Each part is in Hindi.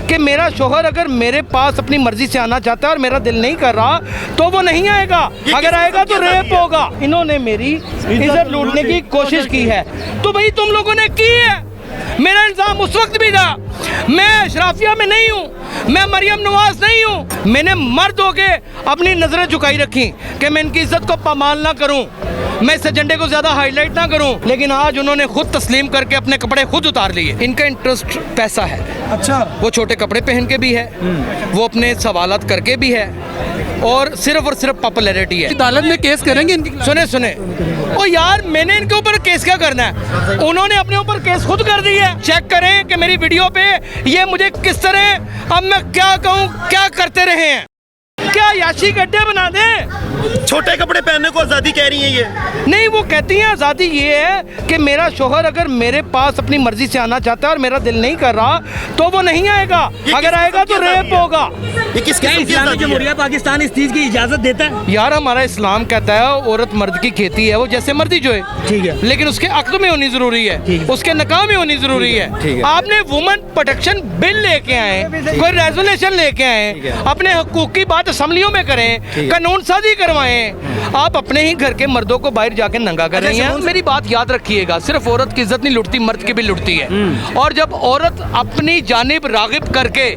कि मेरा शोहर अगर मेरे पास अपनी मर्जी से आना चाहता है और मेरा दिल नहीं कर रहा तो वो नहीं आएगा, अगर आएगा तो रेप होगा। इन्होंने मेरी इज्जत लूटने की कोशिश की है तो भाई तुम लोगों ने की है। मेरा इल्ज़ाम उस वक्त भी था, मैं अशराफिया में नहीं हूँ, मैं मरियम नवाज नहीं हूँ। मैंने मर्द होके अपनी नज़रें झुकाई रखी कि मैं इनकी इज्जत को पामाल ना करूँ, मैं इस एजेंडे को ज़्यादा हाईलाइट ना करूँ, लेकिन आज उन्होंने खुद तस्लीम करके अपने कपड़े खुद उतार लिए। इनका इंटरेस्ट पैसा है। अच्छा, वो छोटे कपड़े पहन के भी है, वो अपने सवालात करके भी है, और सिर्फ पॉपुलैरिटी है। अदालत में केस करेंगे इनकी? सुने ओ यार, मैंने इनके ऊपर केस क्या करना है, उन्होंने अपने ऊपर केस खुद कर दी है। चेक करें कि मेरी वीडियो पे ये मुझे किस तरह, अब मैं क्या कहूँ, क्या करते रहे हैं, क्या याशी गड्ढे बना दें। छोटे कपड़े पहनने को आज़ादी कह रही हैं ये? नहीं, वो कहती हैं आज़ादी ये है कि मेरा शोहर अगर मेरे पास अपनी मर्जी से आना चाहता है और मेरा दिल नहीं कर रहा तो वो नहीं आएगा, अगर आएगा तो रेप होगा। ये किस किस्म की आज़ादी है? जमहूरिया पाकिस्तान इस चीज़ की इजाज़त देता है? यार, हमारा इस्लाम कहता है औरत मर्द की खेती है, वो जैसे मर्जी जो है, ठीक है, लेकिन उसके अक्द में होनी जरूरी है, उसके नकाह में होनी जरूरी है। आपने वुमन प्रोटेक्शन बिल लेके आए, कोई रेजोल्यूशन लेके आए, अपने हकूक की बात असम्बलियों में करें, कानून साजी करवाएं, आप अपने ही घर के मर्दों को बाहर जाके नंगा कर रही हैं। मेरी बात याद रखिएगा, सिर्फ औरत की इज्जत नहीं लुटती, मर्द की भी लुटती है। और जब औरत अपनी जानिब रागिब करके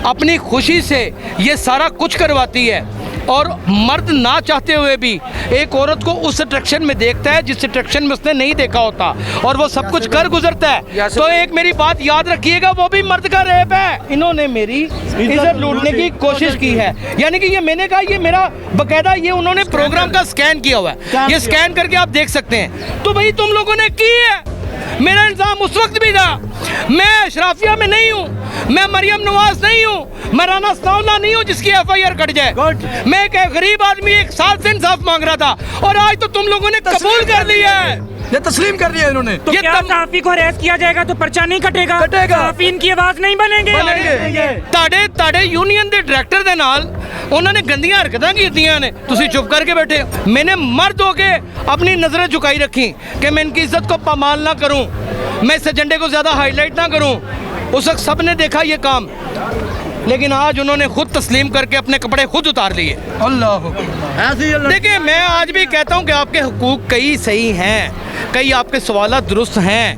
अपनी खुशी से ये सारा कुछ करवाती है और मर्द ना चाहते हुए भी एक औरत को उस अट्रैक्शन में देखता है जिस अट्रैक्शन में उसने नहीं देखा होता और वो सब कुछ कर गुजरता है, तो एक मेरी बात याद रखिएगा, वो भी मर्द का रेप है। इन्होंने मेरी इज्जत लूटने की कोशिश की है, यानी कि ये मैंने कहा, ये मेरा बकायदा ये उन्होंने प्रोग्राम का स्कैन किया हुआ है, ये स्कैन करके आप देख सकते हैं। तो भाई तुम लोगों ने की है। मेरा इल्ज़ाम उस वक्त भी था, मैं अशराफिया में नहीं हूँ, मैं मरियम नवाज नहीं हूँ, मैं राना सनाउल्लाह नहीं हूँ जिसकी FIR कट जाए। मैं एक गरीब आदमी 1 साल से इंसाफ मांग रहा था और आज तो तुम लोगों ने कबूल कर लिया है, ये तस्लीम कर दिया इन्होंने। तो क्या सहाफ़ी को अरेस्ट किया जाएगा तो पर्चा नहीं कटेगा? सहाफ़ी इनकी आवाज नहीं बनेंगे। ताड़े यूनियन के डायरेक्टर के नाल उन्होंने गंदियां हरकतां कीतियां ने, तुसी चुप करके बैठे। मैंने मर्द होके अपनी नजरें झुकाई रखी कि मैं इनकी इज्जत को पामाल ना करूं, मैं इस एजेंडे को ज्यादा हाईलाइट ना करूं। उस वक्त सब ने देखा ये काम, लेकिन आज उन्होंने खुद तस्लीम करके अपने कपड़े खुद उतार लिए। अल्लाह। देखिए, मैं आज भी कहता हूं कि आपके हुकूक कई सही हैं, कई आपके सवालात दुरुस्त हैं,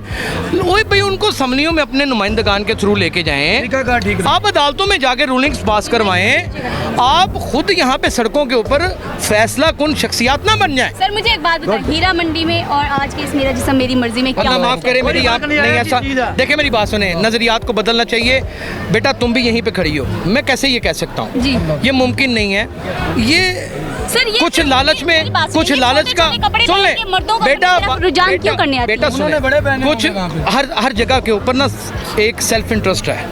वही भाई उनको असम्बलियों में अपने नुमाइंदगान के थ्रू लेके जाएं, आप अदालतों में जाके रूलिंग्स पास करवाएं, आप खुद यहाँ पे सड़कों के ऊपर फैसला कुन शख्सियात ना बन जाएं। सर, मुझे एक बात बताएं, हीरा मंडी में और आज के इस मेरा जिस्म मेरी मर्जी में क्या माफ करे मेरी आप नहीं ऐसा देखे, मेरी बात सुने, नजरियात को बदलना चाहिए। बेटा तुम भी यहीं पे खड़ी हो, मैं कैसे ये कह सकता हूँ, ये मुमकिन नहीं है। ये सर, ये कुछ लालच में, कुछ लालच का, सुन ले बेटा, बेटा सुने, कुछ हर जगह के ऊपर ना एक सेल्फ इंटरेस्ट है,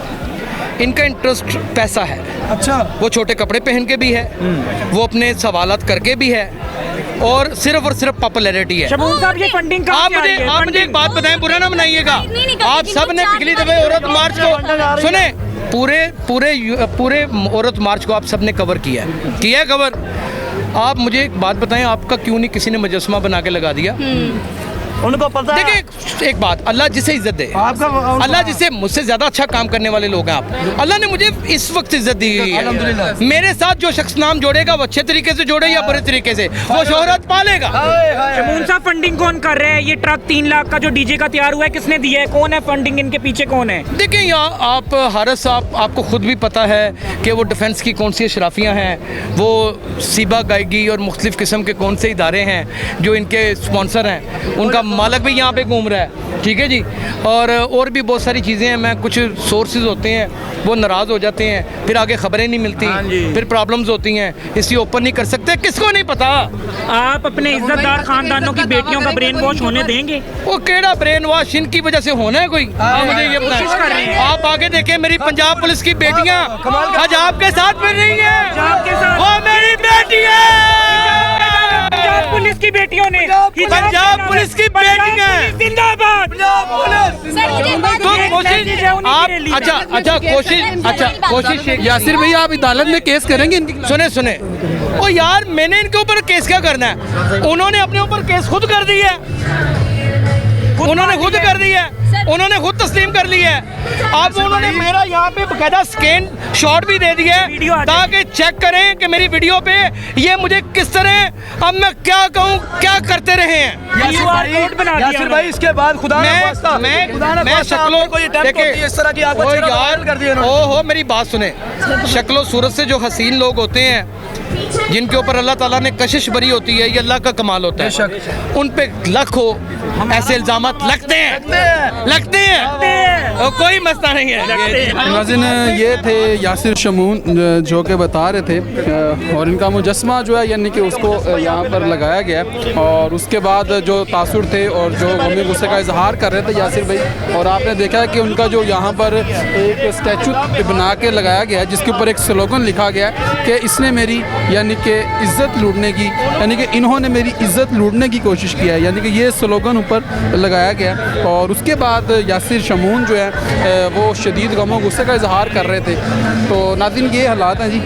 इनका इंटरेस्ट पैसा है। अच्छा, वो छोटे कपड़े पहन के भी है, वो अपने सवालात करके भी है, और सिर्फ पॉपुलैरिटी है। ये फंडिंग आप मुझे एक बात बताएं, बुरा ना बनाइएगा, आप सब ने पिछली दफे औरत मार्च को सुने, पूरे औरत मार्च को आप सब ने कवर किया है कवर। आप मुझे एक बात बताएं, आपका क्यों नहीं किसी ने मुजस्समा बना के लगा दिया? उनको पता है। देखिए एक बात, अल्लाह जिसे इज्जत दे, अल्लाह जिसे मुझसे ज्यादा अच्छा काम करने वाले लोग हैं आप, अल्लाह ने मुझे इस वक्त इज्जत दी है। मेरे साथ जो शख्स नाम जोड़ेगा वो अच्छे तरीके से जोड़े या बुरे तरीके से, वो शोहरत पालेगा। शमून साहब, फंडिंग कौन कर रहे हैं? ये ट्रक 3 लाख का जो डीजे का तैयार हुआ है, किसने दिया है? कौन है फंडिंग, इनके पीछे कौन है? देखिए यहाँ आप हारिस साहब, आपको खुद भी पता है कि वो डिफेंस की कौन सी अशराफियाँ हैं, वो सीबा गायगी और मुख्तलिफ किस्म के कौन से इदारे हैं जो इनके स्पॉन्सर हैं, उनका मालिक भी यहाँ पे घूम रहा है, ठीक है जी। और भी बहुत सारी चीज़ें हैं, मैं कुछ सोर्सेज होते हैं वो नाराज़ हो जाते हैं, फिर आगे खबरें नहीं मिलती, फिर प्रॉब्लम्स होती हैं, इसलिए ओपन नहीं कर सकते, किसको नहीं पता। आप अपने इज्जतदार खानदानों की बेटियों का ब्रेन वॉश होने देंगे? वो केड़ा ब्रेन वॉश इनकी वजह से होना है कोई? मुझे ये बताएं, आप आगे देखें, मेरी पंजाब पुलिस की बेटियाँ आज आपके साथ मिल रही हैं, वो मेरी बेटी है। पंजाब पुलिस की बेटियों ने, पंजाब पुलिस की बेटियां जिंदाबाद। कोशिश यासिर भैया, आप अदालत में केस करेंगे इनकी? सुने ओ यार, मैंने इनके ऊपर केस क्या करना है, उन्होंने अपने ऊपर केस खुद कर दी है, उन्होंने खुद कर दी है। उन्होंने खुद तस्लीम कर लिया है। अब उन्होंने मेरा यहाँ पे बकायदा स्कैन शॉट भी दे दिया वीडियो आ है जाए। ताकि चेक करें कि मेरी वीडियो पे ये मुझे किस तरह, अब मैं क्या कहूँ, क्या करते रहे हैं। QR कोड बना दिया यासिर भाई इसके बाद खुदा ना खास्ता, खुदा ना मैं खास्ता शक्लों आपने कोई attempt देखिए, होती है इस तरह की, आपको ओ चेहरा यार, वायरल कर दिया इन्होंने। ओहो मेरी बात सुने, शक्लों सूरत से जो हसीन लोग होते हैं जिनके ऊपर अल्लाह ताला ने कशिश बरी होती है, ये अल्लाह का कमाल होता है। उन पे लाखों ऐसे इल्जामात लगते हैं और कोई मसला नहीं है। नाज़रीन, ये थे यासिर शमून जो कि बता रहे थे, और इनका मुजस्मा जो है यानी कि उसको यहाँ पर लगाया गया, और उसके बाद जो तासुर थे और जो गमी गुस्से का इजहार कर रहे थे यासिर भाई, और आपने देखा कि उनका जो यहाँ पर एक स्टैचू बना के लगाया गया है जिसके ऊपर एक स्लोगन लिखा गया है कि इसने मेरी यानी कि इज़्ज़त लूटने की, यानी कि इन्होंने मेरी इज़्ज़त लूटने की कोशिश किया है, यानी कि ये स्लोगन ऊपर लगाया गया। और उसके बाद यासिर शमून जो है वो शदीद गम और गुस्से का इजहार कर रहे थे। तो नाज़रीन, ये हालात हैं जी।